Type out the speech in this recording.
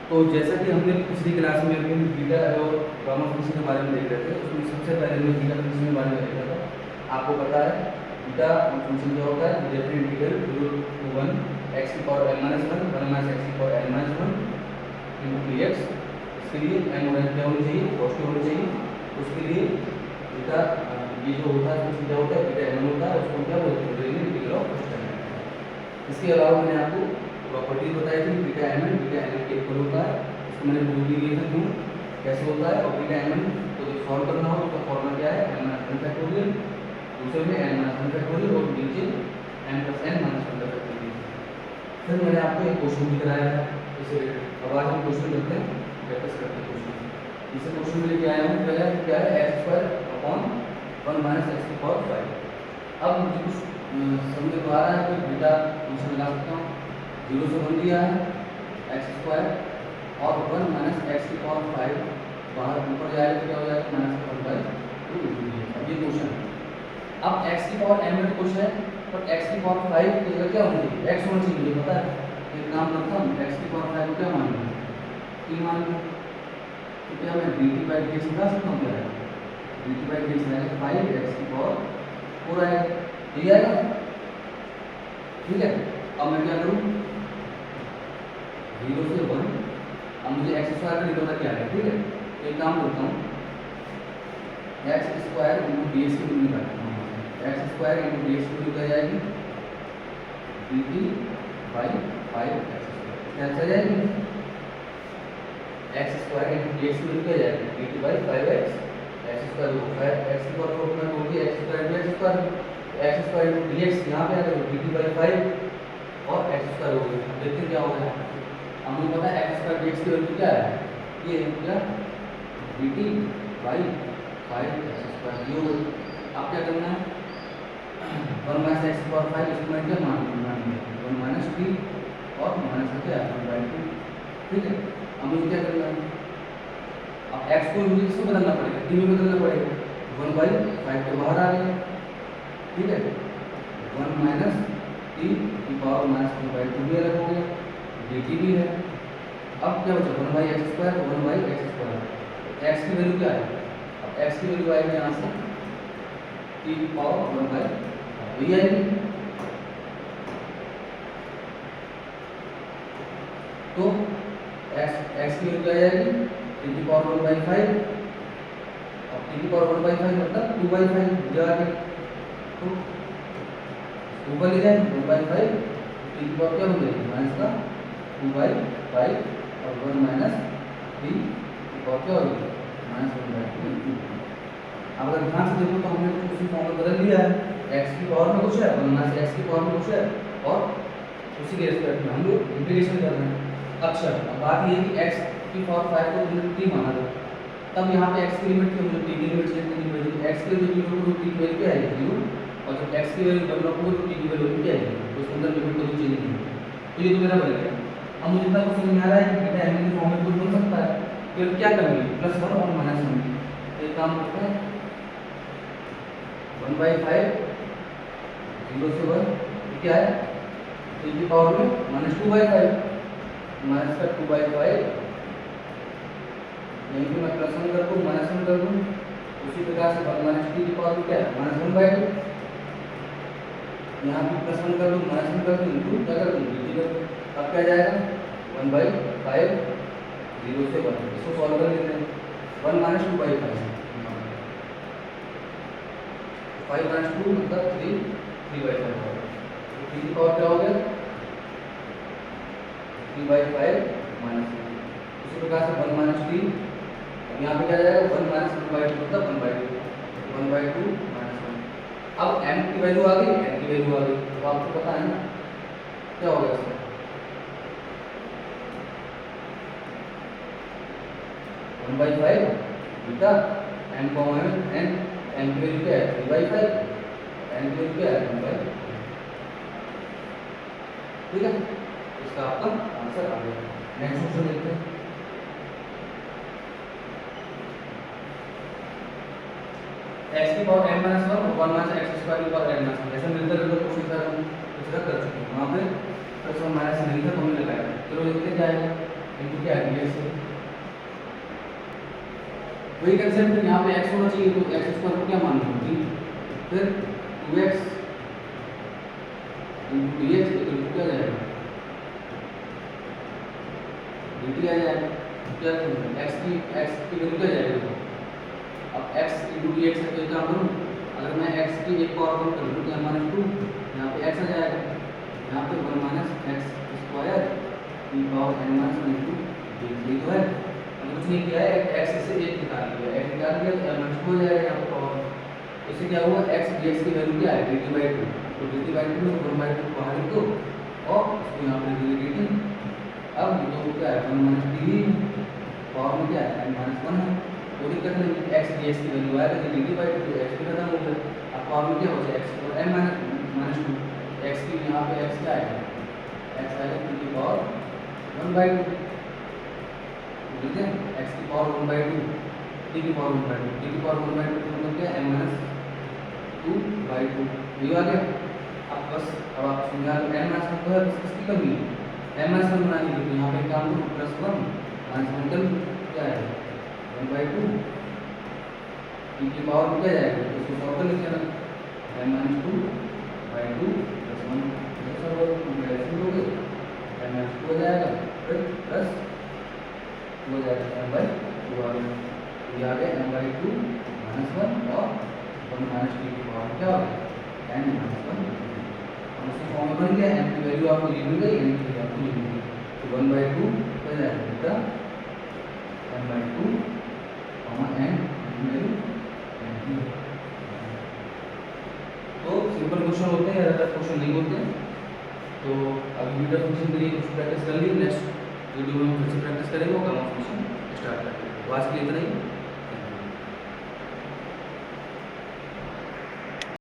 तो जैसा कि हमने पिछली क्लास में अभी बीटा और गामा फंक्शन के बारे में देख रहे थे, उसमें सबसे पहले हमने बीटा फंक्शन के बारे में देखा था। आपको पता है बीटा फंक्शन क्या होता है, डेफिनेट इंटीग्रल 0 to 1 x की पावर n - 1 1 - x की पावर n - 1 into dx। इसके लिए n और n क्या होनी चाहिए, पॉजिटिव होनी चाहिए। उसके लिए बीटा ये जो होता है फंक्शन क्या होता है, बीटा n होता है, उसको क्या बोलते हैं, definite integral of first time. इसके अलावा मैंने आपको प्रॉपर्टीज बताई थी, बीटा mn बीटा nn के इक्वल होता है। इसको मैंने प्रूव भी किया था क्यों कैसे होता है। और बीटा mn को जब सॉल्व करना हो तो फॉर्मूला क्या है, n - 1 फैक्टोरियल, दूसरे में n - 1 फैक्टोरियल और नीचे n + n - 1 फैक्टोरियल। फिर मैंने आपको एक क्वेश्चन भी कराया था इसे। अब आज हम क्वेश्चन करते हैं, प्रैक्टिस करते हैं क्वेश्चन। इसे क्वेश्चन में लेके आया हूँ, पहला क्या है x² / 1 - x की पावर 5। अब मुझे कुछ समझ में आ रहा है कि बीटा फंक्शन लगा सकता हूँ। 0 से 1 दिया है x² और 1 - x की पावर 5 बाहर ऊपर जाएगा तो क्या हो जाएगा, -1/2। अब ये क्वेश्चन है। अब x की पावर m में कुछ है, पर x की पावर 5 की जगह क्या होनी चाहिए, x होना चाहिए, मुझे पता है। एक काम करता हूँ, x की पावर 5 को क्या मान लूँ, 3 मान लूँ। तो क्या मैं dt/dx निकाल सकता हूँ, क्या है dt/dx आएगा 5x की पावर 4 आएगा, यही आएगा। ठीक है, अब मैं क्या करूँ, 0 से 1। अब मुझे x² का निकलना क्या है, ठीक है। तो एक काम करता हूँ, x² × dx की वैल्यू निकालता हूँ। x² × dx की वैल्यू क्या जाएगी, dt/5x²। क्या चल जाएगी, x² × dx की वैल्यू क्या जाएगी, dt/5x। x² x की पावर 4 में होगी x² × x²। x² × dx यहाँ पे आएगा dt/5 और x² हो गया। अब देखते हैं क्या होगा। अब मुझे पता है x² dx की वैल्यू क्या है, ये है क्या, dt/5x²। ये हो गई। अब क्या करना है, 1 - x की पावर 5 इसको मैं क्या मान लूँगा, 1 - t और माइनस क्या है 1/2। ठीक है, अब मुझे क्या करना है, अब x को मुझे किसको बदलना पड़ेगा, t में बदलना पड़ेगा। 1/5 तो बाहर आ गया, ठीक है। 1 - t की पावर -1/2 भी अलग हो गया, dt भी है। अब क्या बचा, 1/x², 1/x²। x की वैल्यू क्या है, अब x की वैल्यू आएगी यहाँ से t की पावर 1/5 ये आएगी। तो x की वैल्यू क्या आएगी, t की पावर 1/5। अब t की पावर 1/5 मतलब 2/5 जो आ गया। तो ऊपर ले जाए 1/5, t की पावर क्या हो जाएगी, माइनस का 2/5 और 1 - t की पावर क्या होगी, -1/2। अब अगर ध्यान से देखो तो हमने तो उसी फॉर्म में बदल लिया है, x की पावर में कुछ है, 1 - x की पावर में कुछ है, और उसी के रिस्पेक्ट में हम लोग इंटीग्रेशन कर रहे हैं। अच्छा, अब बात ये है कि x की पावर 5 को हमने t माना था, तब यहाँ पे x की लिमिट थी, मुझे t की लिमिट चेंज करनी पड़ेगी। x के लिए 0 को t की वैल्यू क्या आएगी 0, और जब x की वैल्यू डबल हो तो t की वैल्यू क्या आएगी, तो उसके अंदर लिमिट को चेंज नहीं होगी। तो ये तो मेरा बन गया। अब मुझे इतना कुछ समझ में आ रहा है कि बीटा mn के फॉर्म में कुछ बन सकता है, फिर क्या करेंगे, +1 और -1। तो एक काम करते हैं, 1/5 0 से 1 क्या है, t की पावर में -2/5, माइनस का 2/5, यहीं पे मैं +1 कर दूँ, -1 कर दूँ। उसी प्रकार से 1 - t की पावर क्या है, -1/2। यहाँ भी +1 कर दूँ, -1 कर दूँ, इनटू क्या कर दूँ, dt कर दूँ। अब क्या जाएगा, 1/5 0 से 1। इसको सॉल्व कर लेते हैं, 1 - 2/5, 5 - 2 मतलब 3/5 होगा। तो t की पावर क्या हो गया, 3/5 -1। उसी प्रकार से 1 - t, अब यहाँ पे क्या जाएगा, 1 - 1/2 मतलब 1/2, 1/2 -1। अब m की वैल्यू आ गई, n की वैल्यू आ गई, तो आपको पता है ना क्या होगा इसका, 1/5 बीटा m n, m की वैल्यू क्या है 3/5, n की वैल्यू क्या है 1/5। ठीक है, इसका आपका आंसर आ गया। नेक्स्ट क्वेश्चन देखते हैं। x की पावर n - 1 और 1 - x² की पावर n - 1 ऐसे मिलकर क्वेश्चन सर हम पिछला कर चुके हैं, वहाँ पे +1 - नहीं था तो हमने लगाया। चलो देखते हैं क्या आएगा। इनटू क्या है dx है। वही कंसेप्ट यहाँ पे x होना चाहिए, तो x स्क्वायर को क्या मान लो 3, फिर 2x into dx equal to क्या जाएगा dt आ जाएगा। क्या x की वैल्यू क्या जाएगी, अब x इनटू dx है तो क्या करूँ, अगर मैं x की एक पावर कम कर लूँ तो -2 यहाँ पे x आ जाएगा, यहाँ पे 1 माइनस एक्स स्क्वायर की power n minus 1 into D तो है। हमने कुछ नहीं किया है, x से 1 निकाल लिया, x निकाल लिया तो n माइनस 2 हो जाएगा यहाँ पे पावर। इससे क्या हुआ, x dx की वैल्यू क्या है dt/2, तो dt/2 में 1/2 बाहर लिख दो और इसको यहाँ पे लिख दिया dt। अब ये तो क्या है 1 माइनस डी पावर में क्या है n माइनस 1 है, कोई दिक्कत नहीं, x dx की वैल्यू आएगा तो dt/2 तो x भी खत्म हो गया। अब पावर में क्या हो जाए x और n माइनस 2, x की यहाँ पे x क्या आएगा, x आएगा टू की पावर 1/2, ठीक है, x की पावर 1/2 t की पावर 1/2, t की पावर 1/2 तो मतलब क्या n माइनस 2/2 ये आ गया। अब बस अब आप समझा लो n माइनस 1 तो है, बस किसकी कमी है n माइनस 1 बनानी है, तो यहाँ पे काम करो +1 माइनस 1 क्या है 1/2 t की पावर क्या जाएगा, तो इसको सॉल्व कर लेते हैं n माइनस 2/2 +1 हो गए n माइनस 2 हो जाएगा, फिर प्लस हो जाएगा m/2 आ गया, ये आ गया m/2 -1 और 1 माइनस t की पावर क्या हो गया n माइनस 1। अब उसका फॉर्म में बन गया, m की वैल्यू आपको ली मिल गई, n की वैल्यू आपको ली मिल गई, तो 1/2 हो जाएगा बेटा m/2 n की वैल्यू n। तो सिंपल क्वेश्चन होते हैं, ज़्यादा क्वेश्चन नहीं होते। तो अभी बीटा फंक्शन के लिए कुछ प्रैक्टिस कर ली, नेक्स्ट वीडियो में फिर से प्रैक्टिस करेंगे और गामा फंक्शन स्टार्ट करेंगे। तो आज के लिए इतना ही।